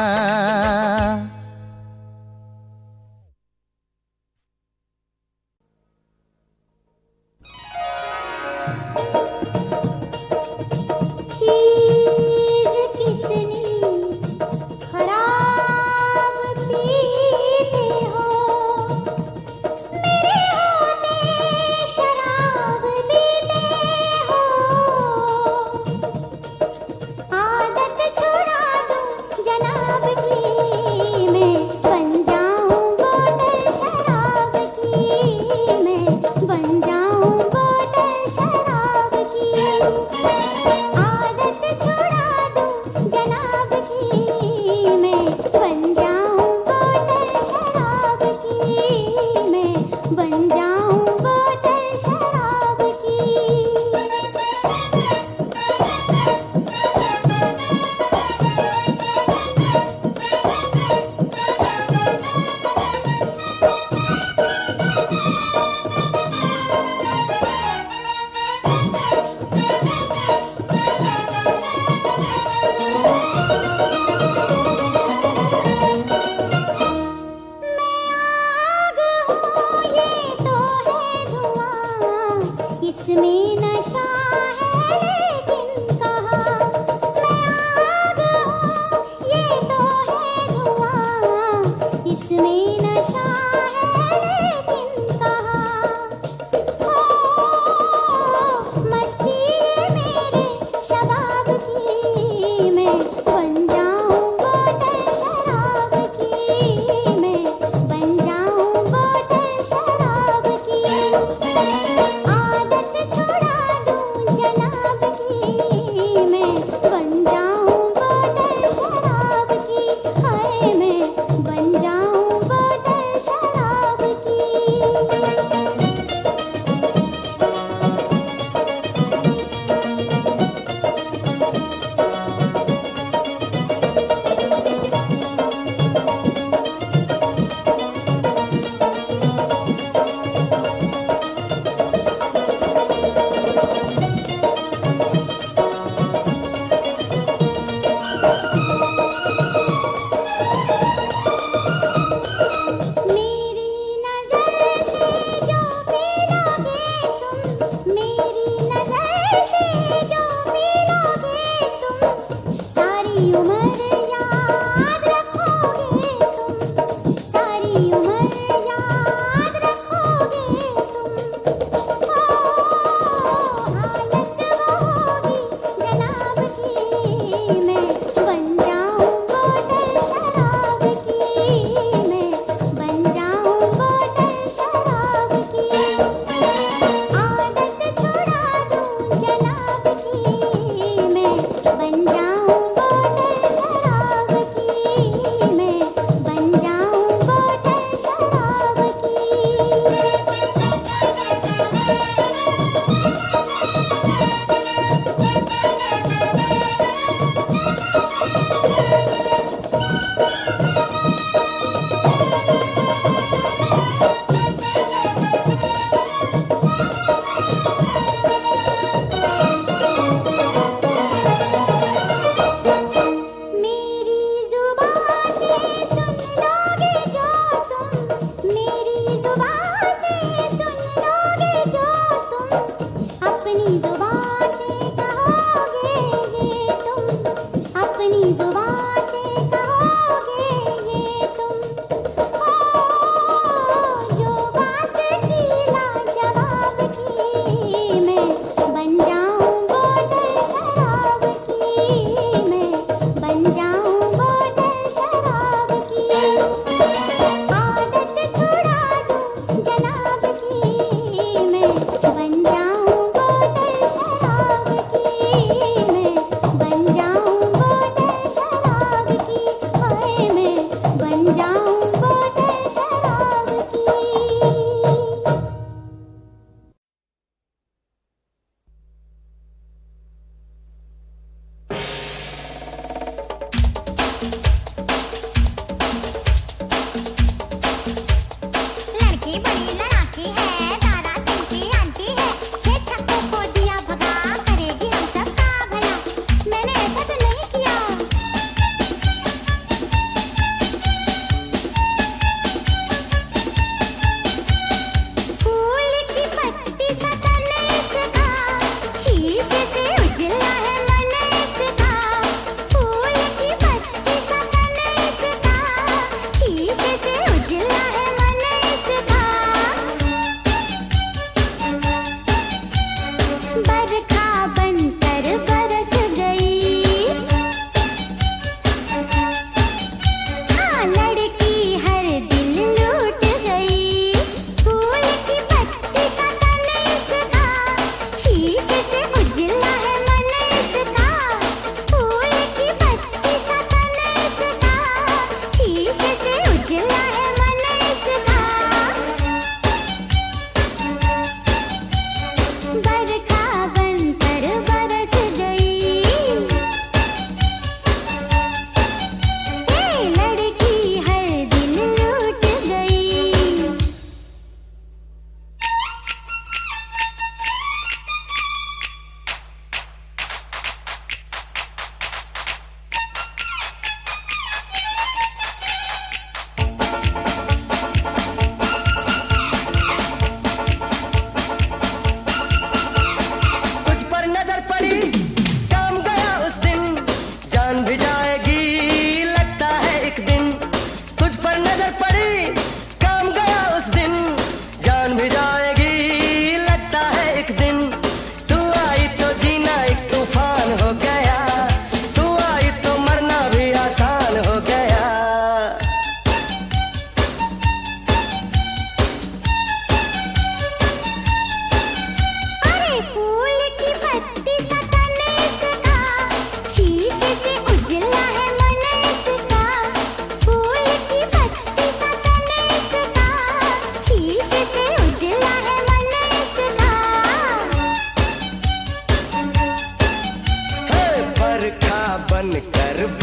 चीज़ कितनी खराब पीते हो, मेरे होते शराब पीते हो। आदत छुड़ा दूं जनाब की इसमें नशा है लेकिन कहाँ मैं आग हूँ, ये तो है धुआं। इसमें नशा है लेकिन कहाँ हो मस्ती मेरे शबाब की, मैं बन जाऊँ बोतल शराब की, मैं बन जाऊँ बोतल शराब की। आदत छुड़ा दूं जनाब की, मैं बन जाऊं बोतल शराब की, हाय मैं बन जाऊं बोतल शराब की। मेरी नजर से जो पी लोगे तुम, मेरी नजर से जो पी लोगे तुम, सारी उम्र याद रखोगे तुम, सारी उम्र याद रखोगे तुम। हो हालत वो होगी जनाब की, मैं बन जाऊं बोतल शराब की, मैं बन जाऊं बोतल शराब की। आदत छुड़ा दूं जनाब की, मैं बन जाऊं बोतल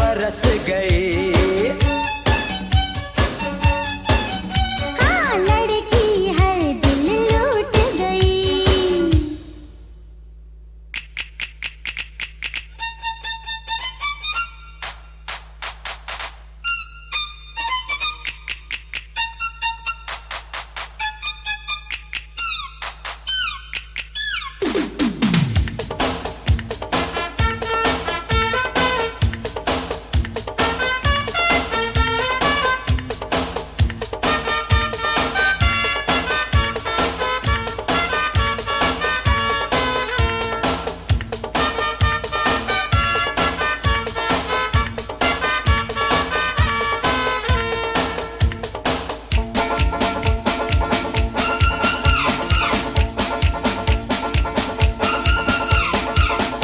बरस गई। हाँ, लड़की हर दिल लूट गई।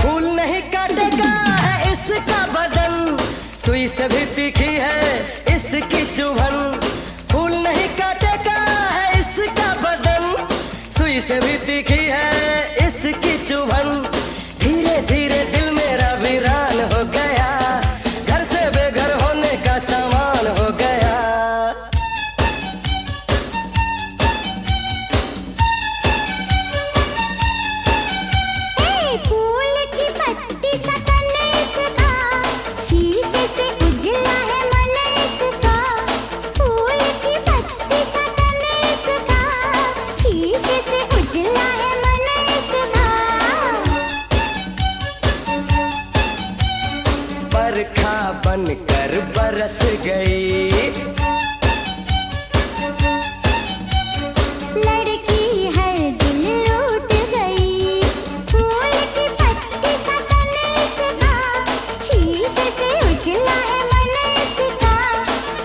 फूल नहीं काटेगा है इसका बदन, सुई से भी तीखी है इसकी चुभन। फूल नहीं काटेगा है इसका बदन, सुई से भी तीखी है इसकी चुभन। धीरे धीरे दिल मेरा वीरान हो गया, घर से बेघर होने का सामान हो गया। फूल की पत्ती सा तन इसका, शीशे से उजला है मन इसका। फूल की पत्ती सा तन इसका, शीशे से उजला है मन इसका। बरखा बनकर बरस गई। लड़की हर दिल लूट गई। फूल की पत्ती सा तन इसका, शीशे से उजला है मन इसका।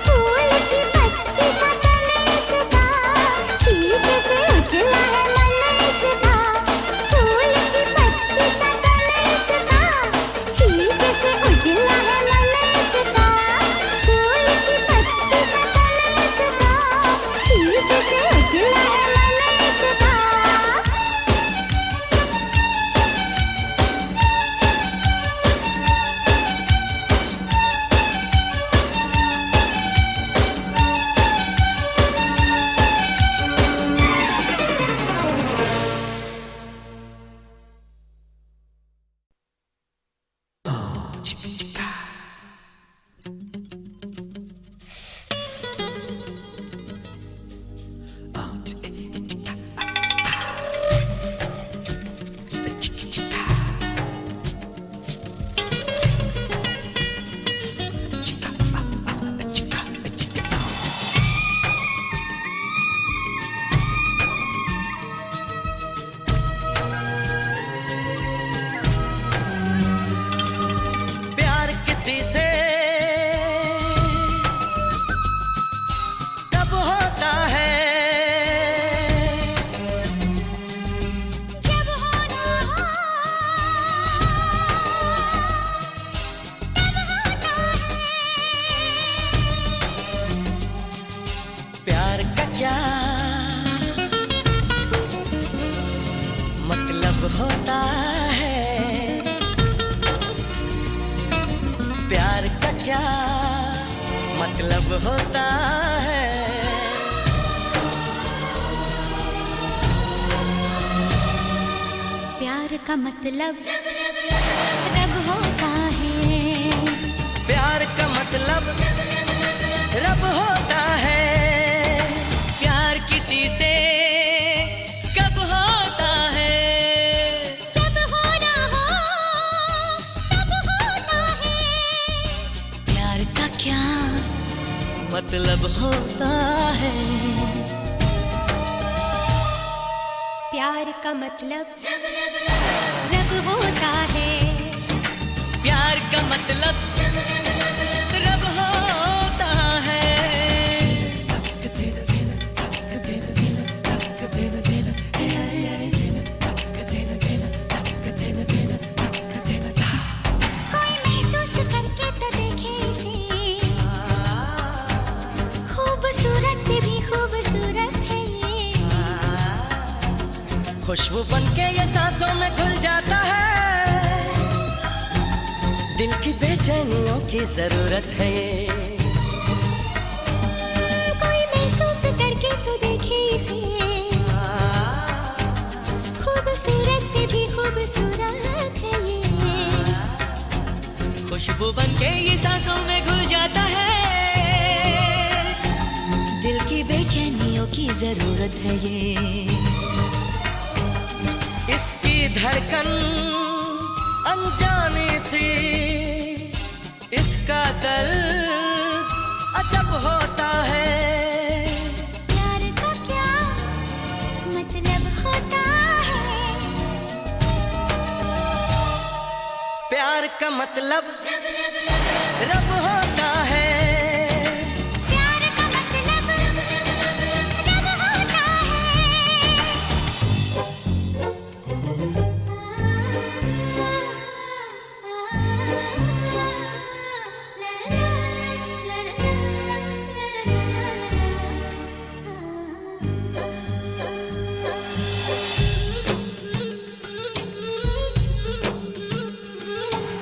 फूल की पत्ती सा तन इसका, शीशे से उजला है मन इसका। फूल की पत्ती सा तन इसका, शीशे से उजला है मन इसका। फूल की पत्ती सा तन इसका, शीशे से उजला है मन इसका। प्यार किसी से कब होता है, जब होना हो तब होता है। प्यार का क्या मतलब होता है, प्यार का क्या मतलब होता है। प्यार का मतलब रब होता है। प्यार का मतलब रब होता है। प्यार किसी से कब होता है, जब होना हो तब होता है। प्यार का क्या मतलब होता है। प्यार का मतलब रब होता है। प्यार का मतलब रब होता है। कोई महसूस करके तो देखे इसे, खूबसूरत से भी खूबसूरत है ये। खुशबू बनके ये सांसों में घुल जाता है। दिल की बेचैनियों की जरूरत है ये। कोई महसूस करके तो देखे इसे, खूबसूरत से भी खूबसूरत है ये। खुशबू बनके ये सांसों में घुल जाता है, दिल की बेचैनियों की जरूरत है ये। इसकी धड़कन अनजाने से, इसका दर्द अजब होता है। प्यार का क्या मतलब होता है? प्यार का मतलब रब होता है। प्यार का मतलब रब होता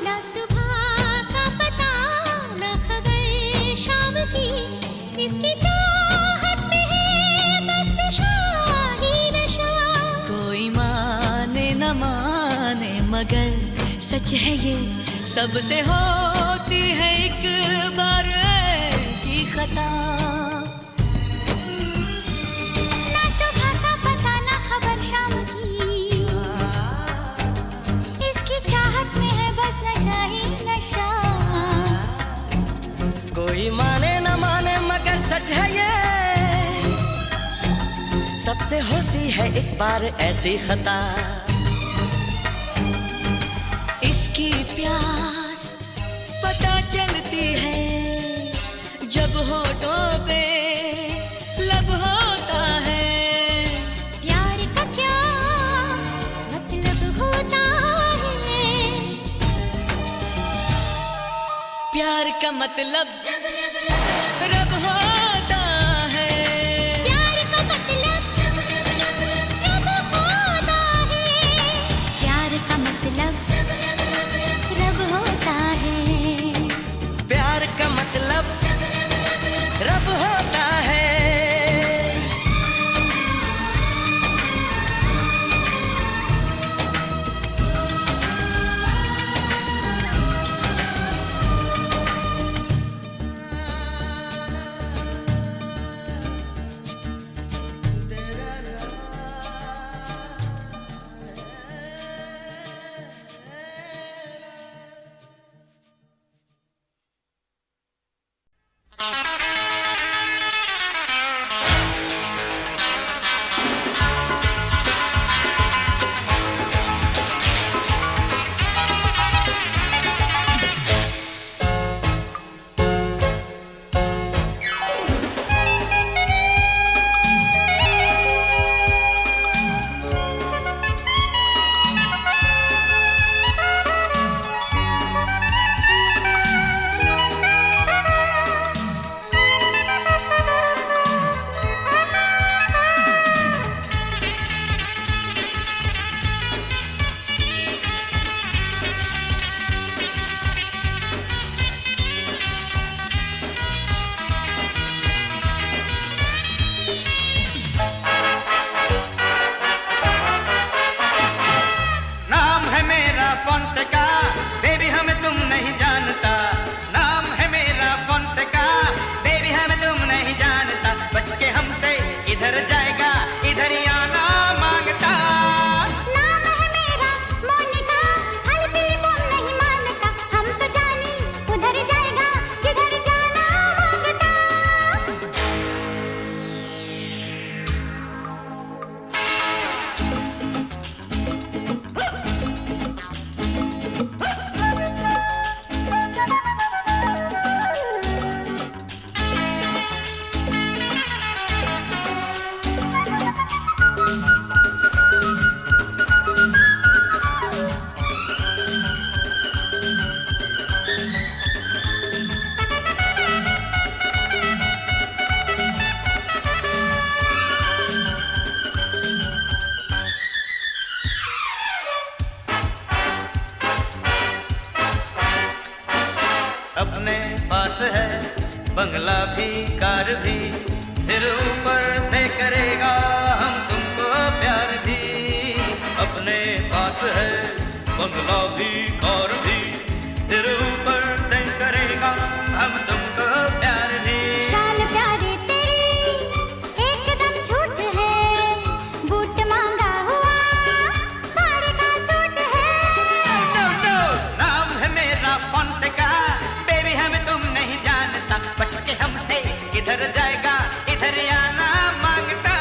ना सुबह का पता ना खबर शाम की, इसकी चाहत में है बस नशा ही नशा। कोई माने न माने मगर सच है ये, सबसे होती है एक बार ऐसी खता। ना सुबह का पता ना खबर शाम की, इसकी चाहत में है बस नशा ही नशा। कोई माने न माने मगर सच है ये, सबसे होती है एक बार ऐसी खता। इसकी प्यास पता चलती है जब होठों पे लब होता है। प्यार का क्या मतलब होता है? प्यार का मतलब रब होता है। प्यार का मतलब रब होता है। प्यार का मतलब रब होता है। प्यार का मतलब रब होता है। पास है बंगला भी कार भी, फिर ऊपर से करेगा हम तुमको प्यार भी। अपने पास है बंगला भी कार भी, फिर ऊपर से करेगा हम तुमको प्यार भी। शान प्यारे तेरी एकदम झूठ है, बूट मांगा हुआ साड़ी का सूट है। No, no, नाम है मेरा फोनसेका, बेबी हमें तुम नहीं जानता, बच के हमसे किधर जाएगा इधर आना मांगता।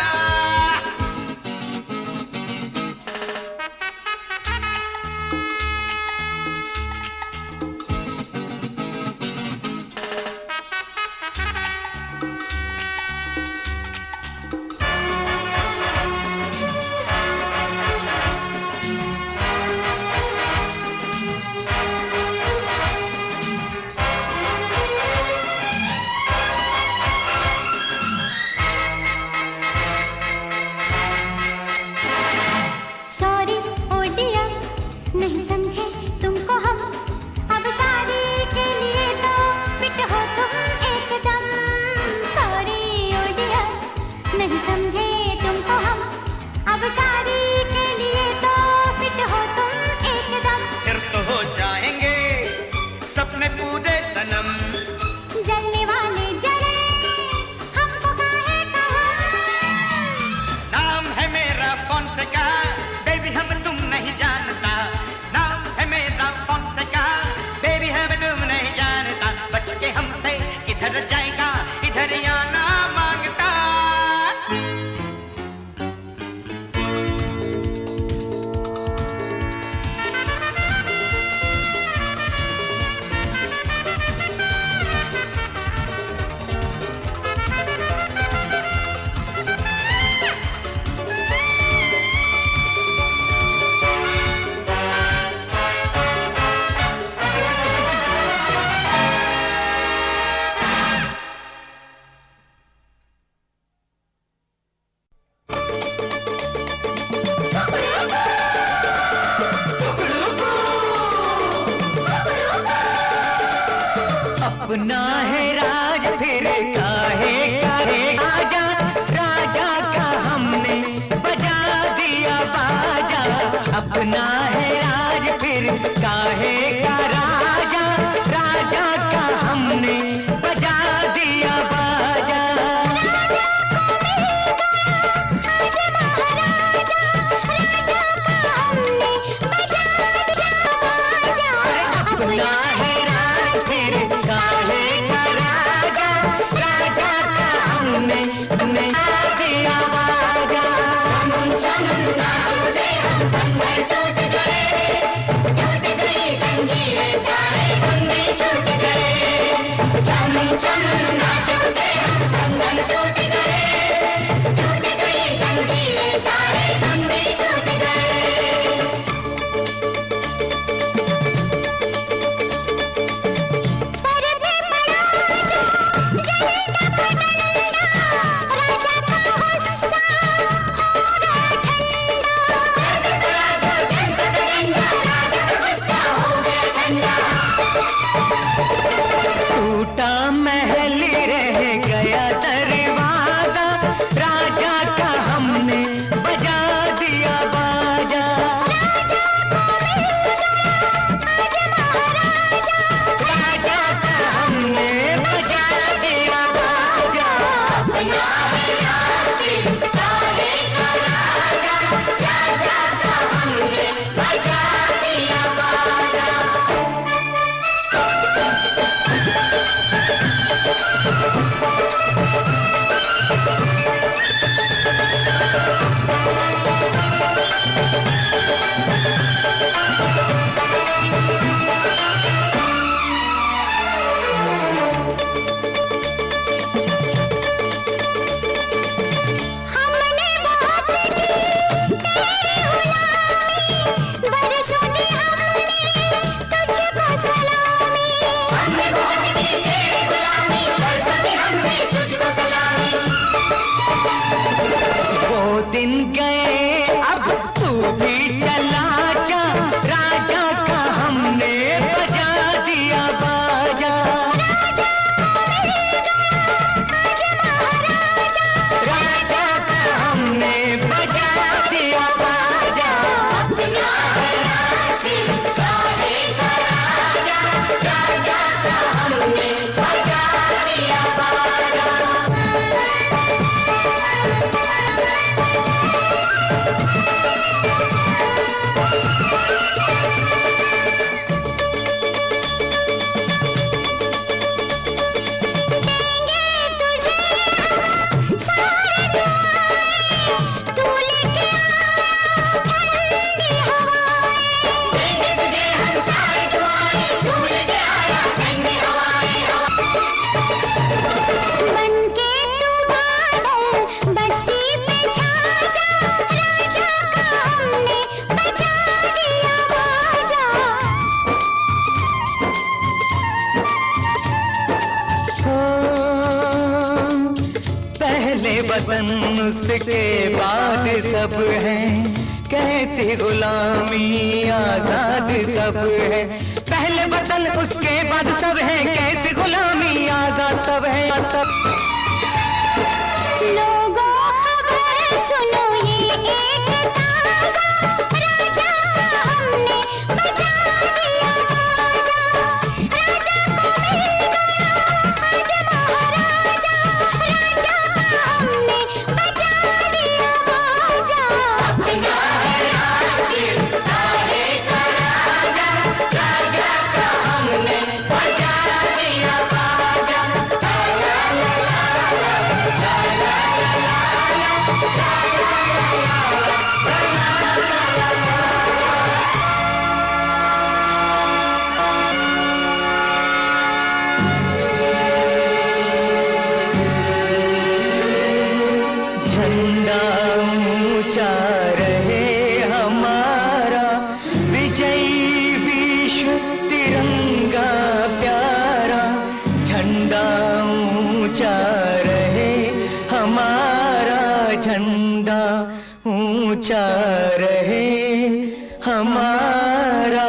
सॉरी ओ डियर, नहीं समझे तुमको हम, अब शादी के लिए तो फिट हो तुम एकदम। सॉरी ओ डियर, नहीं समझे तुमको हम, अब शादी के लिए तो फिट हो तुम एकदम। फिर तो हो जाएंगे सपने पूरे सनम, जलने वाले जले हमको काहे कहा। नाम है मेरा फोनसेका, बेबी हम तुम नहीं जानता, नाम है मेरा फोनसेका, बेबी हम तुम नहीं जानता, बच के हमसे किधर जाएगा इधर आना मांगता। अपना है राज फिर काहे काहे आजा, राजा का हमने बजा दिया बाजा। अपना है राज फिर काहे का राजा, राजा का हमने बजा दिया बाजा। अपना है राज फिर काहे का राजा, राजा का हमने बजा दिया बाजा। चम चम नाचो रे हम बंधन टूट गए, टूट गई जंजीरें सारे बंधे छूट गए। चम चम नाचो रे हम बंधन टूट गए, टूट गई जंजीरें सारे बंधे छूट गए। टूटा महल रह गया दरवाजा, राजा का हमने बजा दिया बाजा। राजा का हमने बजा दिया बाजा। अपना है राज काहे का राजा, राजा का हमने बजा दिया बाजा। वतन उसके बाद सब हैं, कैसी गुलामी आजाद सब है। पहले वतन उसके बाद सब है, कैसी गुलामी आजाद सब है। सब लोगों खबर सुनो ये एक ताजा राजा का हमने बचा दिया बाजा। राजा को मिल गया आज महाराजा, राजा का हमने बचा दिया बाजा। अपना है राज्य सारे का राजा, राजा का हमने बचा दिया बाजा। झंडा ऊंचा रहे हमारा, विजयी विश्व तिरंगा प्यारा। झंडा ऊंचा रहे हमारा, झंडा ऊंचा रहे हमारा।